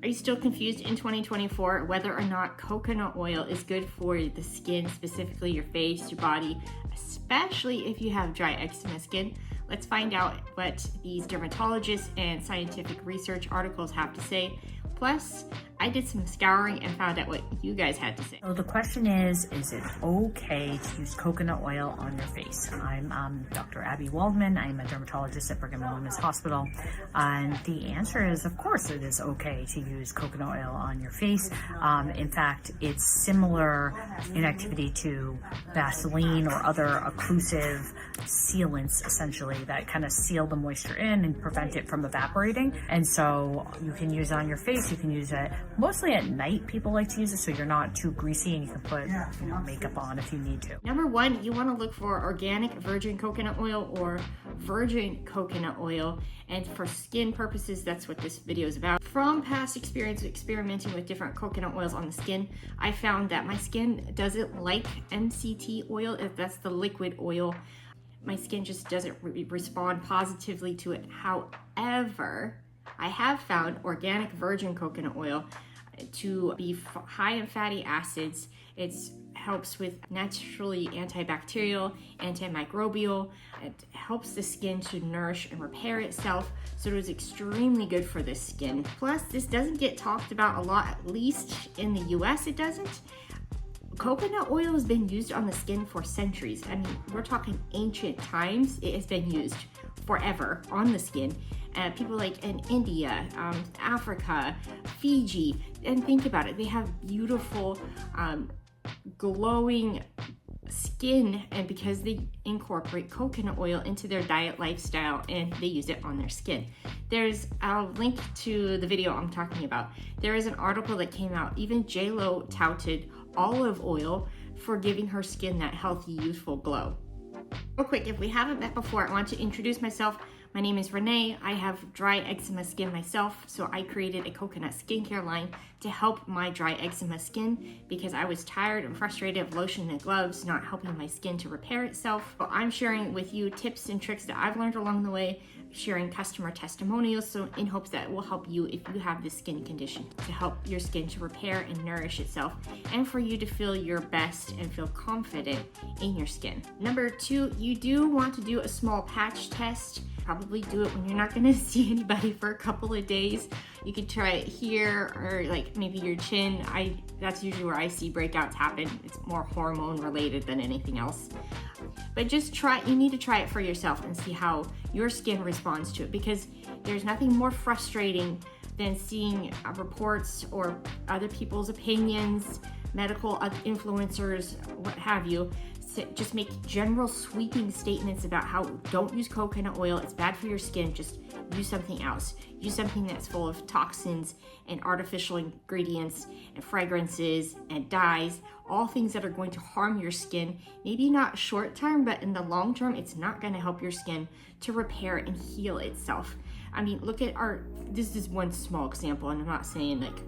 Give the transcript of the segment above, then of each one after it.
Are you still confused in 2024 whether or not coconut oil is good for the skin, specifically your face, your body, especially if you have dry eczema skin? Let's find out what these dermatologists and scientific research articles have to say. Plus, I did some scouring and found out what you guys had to say. So the question is it okay to use coconut oil on your face? I'm Dr. Abby Waldman. I'm a dermatologist at Brigham and Women's Hospital. And the answer is, of course, it is okay to use coconut oil on your face. In fact, it's similar in activity to Vaseline or other occlusive sealants, essentially, that kind of seal the moisture in and prevent it from evaporating. And so you can use it on your face. You can use it mostly at night. People like to use it so you're not too greasy, and you can put makeup on if you need to. Number one, you want to look for organic virgin coconut oil or virgin coconut oil. And for skin purposes, that's what this video is about. From past experience experimenting with different coconut oils on the skin, I found that my skin doesn't like MCT oil, if that's the liquid oil. My skin just doesn't respond positively to it. However, I have found organic virgin coconut oil to be high in fatty acids. It helps with naturally antibacterial, antimicrobial. It helps the skin to nourish and repair itself. So it is extremely good for the skin. Plus, this doesn't get talked about a lot, at least in the US it doesn't. Coconut oil has been used on the skin for centuries. I mean, we're talking ancient times. It has been used forever on the skin. People like in India, Africa, Fiji, and think about it, they have beautiful, glowing skin, and because they incorporate coconut oil into their diet lifestyle and they use it on their skin. I'll link to the video I'm talking about. There is an article that came out, even J-Lo touted olive oil for giving her skin that healthy, youthful glow. Real quick, if we haven't met before, I want to introduce myself. My name is Renee. I have dry eczema skin myself, so I created a coconut skincare line to help my dry eczema skin because I was tired and frustrated of lotion and gloves not helping my skin to repair itself. So I'm sharing with you tips and tricks that I've learned along the way, sharing customer testimonials, so in hopes that it will help you if you have this skin condition, to help your skin to repair and nourish itself, and for you to feel your best and feel confident in your skin. Number two, you do want to do a small patch test. Probably do it when you're not gonna see anybody for a couple of days. You could try it here or like maybe your chin. That's usually where I see breakouts happen. It's more hormone related than anything else. But just you need to try it for yourself and see how your skin responds to it, because there's nothing more frustrating than seeing reports or other people's opinions, medical influencers, what have you, just make general sweeping statements about how don't use coconut oil, it's bad for your skin, just use something else. Use something that's full of toxins and artificial ingredients and fragrances and dyes, all things that are going to harm your skin. Maybe not short term, but in the long term, it's not going to help your skin to repair and heal itself. I mean, look at this is one small example, and I'm not saying like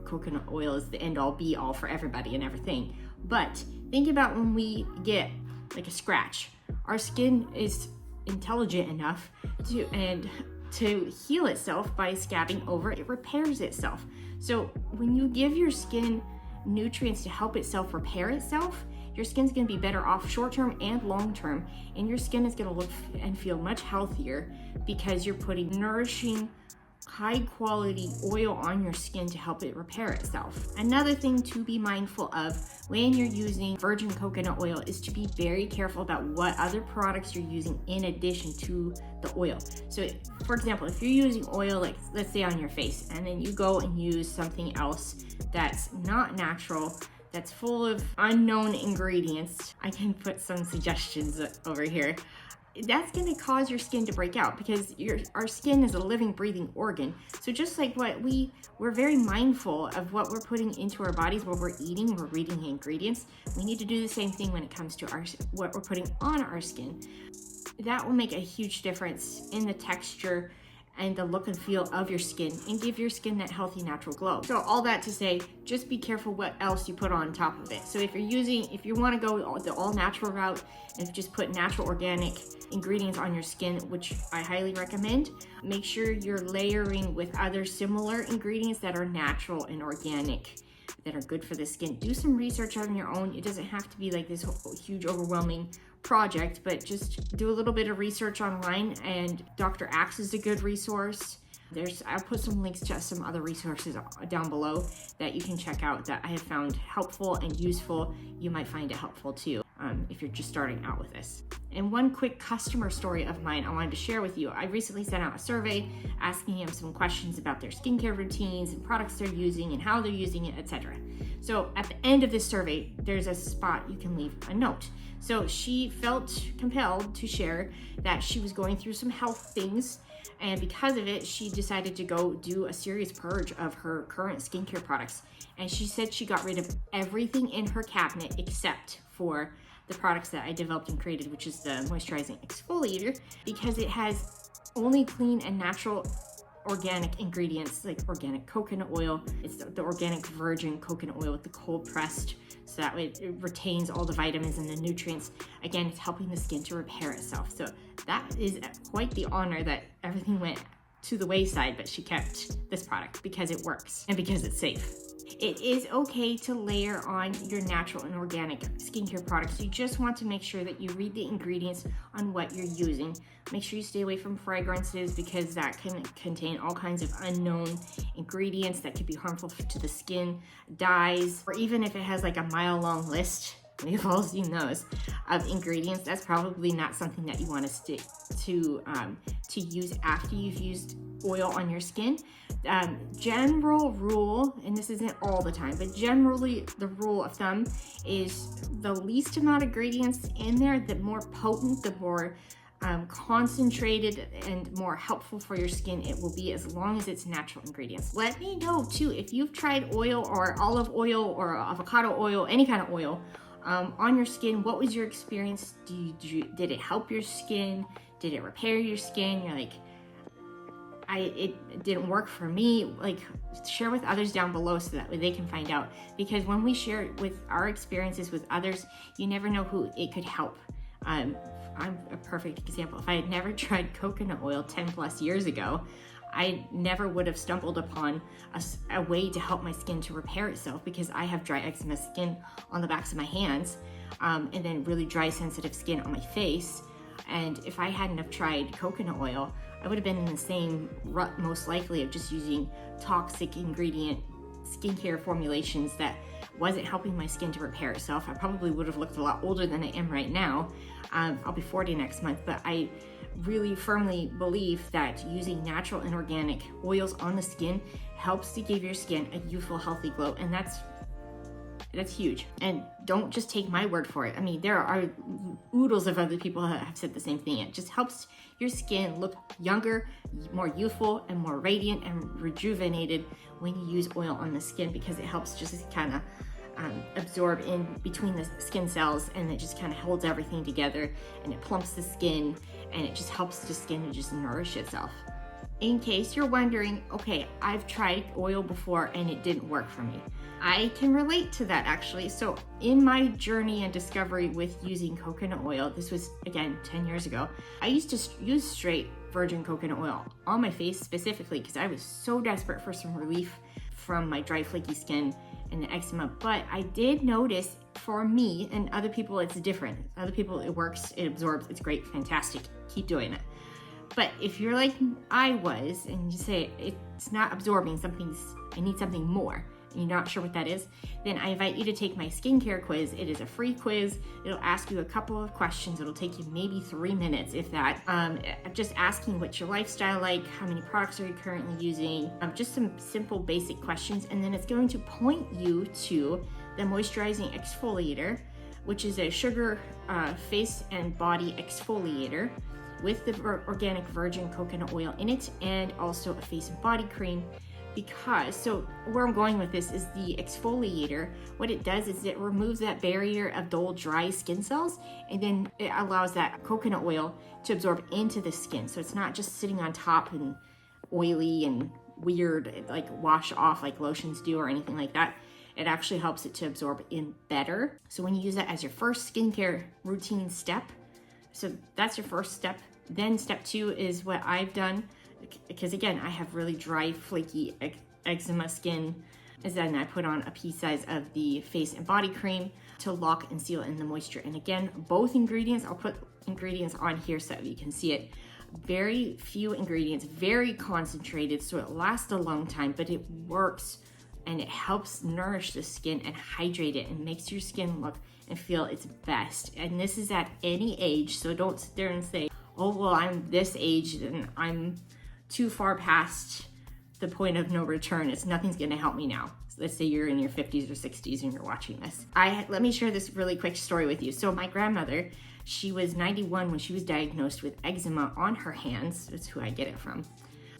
coconut oil is the end all be all for everybody and everything, but think about when we get like a scratch. Our skin is intelligent enough to heal itself by scabbing over. It repairs itself. So when you give your skin nutrients to help itself repair itself, your skin's gonna be better off short-term and long-term, and your skin is gonna look and feel much healthier because you're putting nourishing, high quality oil on your skin to help it repair itself. Another thing to be mindful of when you're using virgin coconut oil is to be very careful about what other products you're using in addition to the oil. So for example, if you're using oil, like let's say on your face, and then you go and use something else that's not natural, that's full of unknown ingredients, I can put some suggestions over here. That's going to cause your skin to break out, because our skin is a living, breathing organ. So just like we're very mindful of what we're putting into our bodies, what we're eating, we're reading the ingredients. We need to do the same thing when it comes to what we're putting on our skin. That will make a huge difference in the texture and the look and feel of your skin and give your skin that healthy natural glow. So all that to say, just be careful what else you put on top of it. So if you want to go the all natural route and just put natural organic ingredients on your skin, which I highly recommend, make sure you're layering with other similar ingredients that are natural and organic, that are good for the skin. Do some research on your own. It doesn't have to be like this huge overwhelming project, but just do a little bit of research online, and Dr. Axe is a good resource. I'll put some links to some other resources down below that you can check out that I have found helpful and useful. You might find it helpful too if you're just starting out with this. And one quick customer story of mine I wanted to share with you. I recently sent out a survey asking them some questions about their skincare routines and products they're using and how they're using it, etc. So at the end of this survey, there's a spot you can leave a note. So she felt compelled to share that she was going through some health things, and because of it, she decided to go do a serious purge of her current skincare products. And she said she got rid of everything in her cabinet except for the products that I developed and created, which is the moisturizing exfoliator, because it has only clean and natural organic ingredients, like organic coconut oil. It's the organic virgin coconut oil with the cold pressed, so that way it retains all the vitamins and the nutrients. Again, it's helping the skin to repair itself. So that is quite the honor that everything went to the wayside, but she kept this product because it works and because it's safe. It is okay to layer on your natural and organic skincare products. You just want to make sure that you read the ingredients on what you're using. Make sure you stay away from fragrances, because that can contain all kinds of unknown ingredients that could be harmful to the skin, dyes, or even if it has like a mile-long list, we've all seen those, of ingredients, that's probably not something that you want to stick to use after you've used oil on your skin. General rule, and this isn't all the time, but generally the rule of thumb is the least amount of ingredients in there, the more potent, the more concentrated and more helpful for your skin it will be, as long as it's natural ingredients. Let me know too if you've tried oil or olive oil or avocado oil, any kind of oil, on your skin. What was your experience? Did it help your skin? Did it repair your skin? You're like, it didn't work for me. Like, share with others down below so that way they can find out, because when we share with our experiences with others, you never know who it could help. I'm a perfect example. If I had never tried coconut oil 10 plus years ago, I never would have stumbled upon a way to help my skin to repair itself, because I have dry eczema skin on the backs of my hands, and then really dry sensitive skin on my face. And if I hadn't have tried coconut oil, I would have been in the same rut, most likely, of just using toxic ingredient skincare formulations that wasn't helping my skin to repair itself. I probably would have looked a lot older than I am right now. I'll be 40 next month, but I really firmly believe that using natural and organic oils on the skin helps to give your skin a youthful, healthy glow, and that's huge. And don't just take my word for it. I mean, there are oodles of other people that have said the same thing. It just helps your skin look younger, more youthful, and more radiant and rejuvenated when you use oil on the skin, because it helps just kind of absorb in between the skin cells, and it just kind of holds everything together, and it plumps the skin, and it just helps the skin to just nourish itself. In case you're wondering, okay, I've tried oil before and it didn't work for me. I can relate to that, actually. So in my journey and discovery with using coconut oil, this was again 10 years ago, I used to use straight virgin coconut oil on my face specifically because I was so desperate for some relief from my dry, flaky skin and the eczema. But I did notice, for me, and other people it's different. Other people it works, it absorbs, it's great, fantastic, keep doing it. But if you're like I was and you say it's not absorbing, I need something more, and you're not sure what that is, then I invite you to take my skincare quiz. It is a free quiz. It'll ask you a couple of questions. It'll take you maybe 3 minutes, if that. Just asking what's your lifestyle like, how many products are you currently using, just some simple basic questions. And then it's going to point you to the moisturizing exfoliator, which is a sugar face and body exfoliator with the organic virgin coconut oil in it, and also a face and body cream. Because, so where I'm going with this is the exfoliator, what it does is it removes that barrier of dull, dry skin cells, and then it allows that coconut oil to absorb into the skin. So it's not just sitting on top and oily and weird, like wash off like lotions do or anything like that. It actually helps it to absorb in better. So when you use that as your first skincare routine step, so that's your first step. Then step 2 is what I've done, because again, I have really dry, flaky eczema skin. Is then I put on a pea size of the face and body cream to lock and seal in the moisture. And again, both ingredients, I'll put ingredients on here so that you can see it. Very few ingredients, very concentrated, so it lasts a long time, but it works and it helps nourish the skin and hydrate it and makes your skin look and feel its best. And this is at any age, so don't sit there and say, oh, well, I'm this age and I'm too far past the point of no return. Nothing's gonna help me now. So let's say you're in your 50s or 60s and you're watching this. Let me share this really quick story with you. So my grandmother, she was 91 when she was diagnosed with eczema on her hands. That's who I get it from.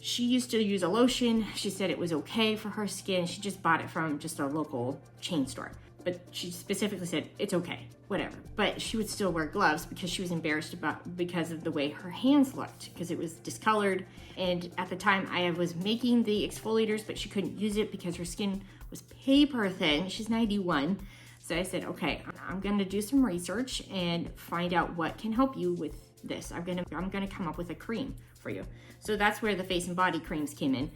She used to use a lotion. She said it was okay for her skin. She just bought it from just a local chain store. But she specifically said, it's okay, whatever. But she would still wear gloves because she was embarrassed because of the way her hands looked, because it was discolored. And at the time I was making the exfoliators, but she couldn't use it because her skin was paper thin. She's 91. So I said, okay, I'm gonna do some research and find out what can help you with this. I'm gonna come up with a cream for you. So that's where the face and body creams came in.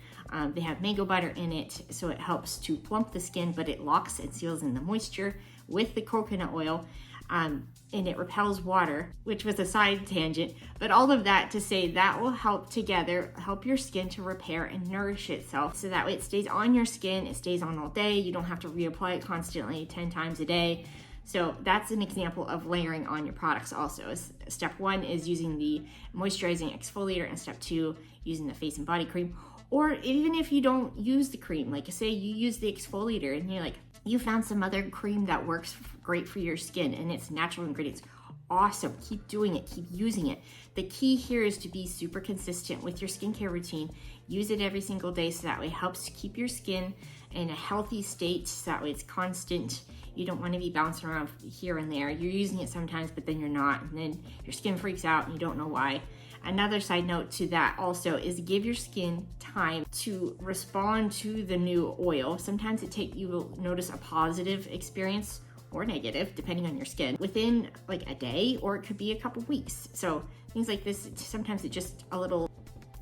They have mango butter in it, so it helps to plump the skin, but it locks and seals in the moisture with the coconut oil, and it repels water, which was a side tangent, but all of that to say that will help together, help your skin to repair and nourish itself, so that way it stays on your skin, it stays on all day, you don't have to reapply it constantly 10 times a day. So that's an example of layering on your products also. Step 1 is using the moisturizing exfoliator, and step 2, using the face and body cream. Or even if you don't use the cream, like say you use the exfoliator and you're like, you found some other cream that works great for your skin and it's natural ingredients. Awesome, keep doing it, keep using it. The key here is to be super consistent with your skincare routine. Use it every single day so that way it helps to keep your skin in a healthy state, so that way it's constant. You don't want to be bouncing around here and there. You're using it sometimes, but then you're not, and then your skin freaks out and you don't know why. Another side note to that also is give your skin time to respond to the new oil. Sometimes you will notice a positive experience or negative, depending on your skin, within like a day, or it could be a couple weeks. So things like this, sometimes it's just a little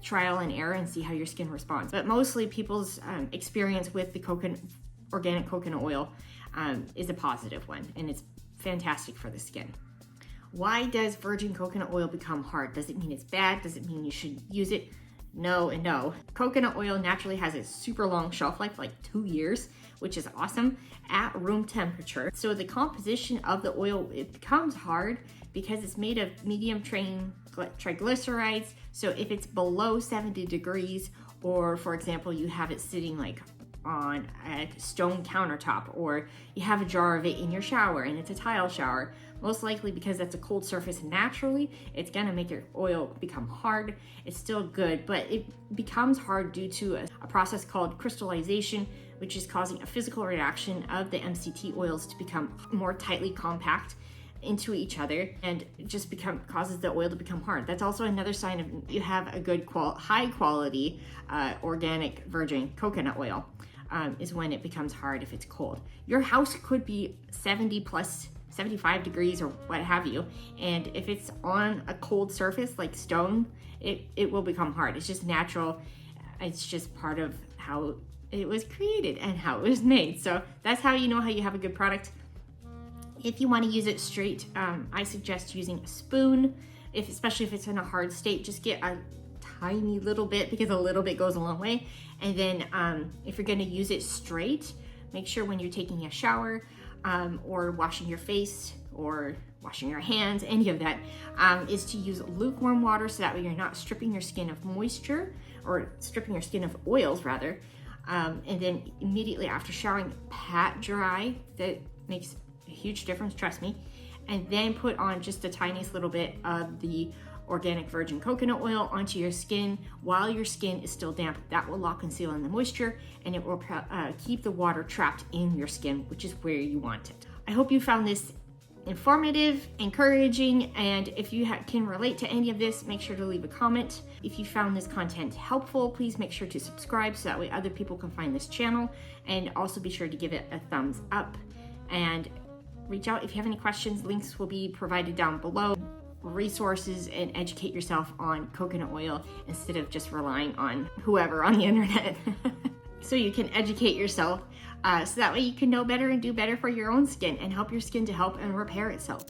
trial and error and see how your skin responds. But mostly people's experience with the organic coconut oil is a positive one, and it's fantastic for the skin. Why does virgin coconut oil become hard? Does it mean it's bad? Does it mean you should use it? No and no. Coconut oil naturally has a super long shelf life, like 2 years, which is awesome, at room temperature. So the composition of the oil, it becomes hard because it's made of medium chain triglycerides. So if it's below 70 degrees, or for example, you have it sitting like on a stone countertop, or you have a jar of it in your shower and it's a tile shower, most likely because that's a cold surface naturally, it's gonna make your oil become hard. It's still good, but it becomes hard due to a process called crystallization, which is causing a physical reaction of the MCT oils to become more tightly compact into each other, and it just causes the oil to become hard. That's also another sign of you have a good high quality organic virgin coconut oil. Is when it becomes hard if it's cold. Your house could be 70 plus 75 degrees or what have you, and if it's on a cold surface like stone, it will become hard. It's just natural. It's just part of how it was created and how it was made. So that's how you know how you have a good product. If you want to use it straight, I suggest using a spoon, especially if it's in a hard state. Just get a tiny little bit, because a little bit goes a long way. And then if you're going to use it straight, make sure when you're taking a shower or washing your face or washing your hands, any of that, is to use lukewarm water, so that way you're not stripping your skin of moisture, or stripping your skin of oils rather. And then immediately after showering, pat dry. That makes a huge difference, trust me. And then put on just the tiniest little bit of the organic virgin coconut oil onto your skin while your skin is still damp. That will lock and seal in the moisture, and it will keep the water trapped in your skin, which is where you want it. I hope you found this informative, encouraging, and if you can relate to any of this, make sure to leave a comment. If you found this content helpful, please make sure to subscribe so that way other people can find this channel, and also be sure to give it a thumbs up and reach out if you have any questions. Links will be provided down below, resources, and educate yourself on coconut oil instead of just relying on whoever on the internet. So you can educate yourself so that way you can know better and do better for your own skin and help your skin to help and repair itself.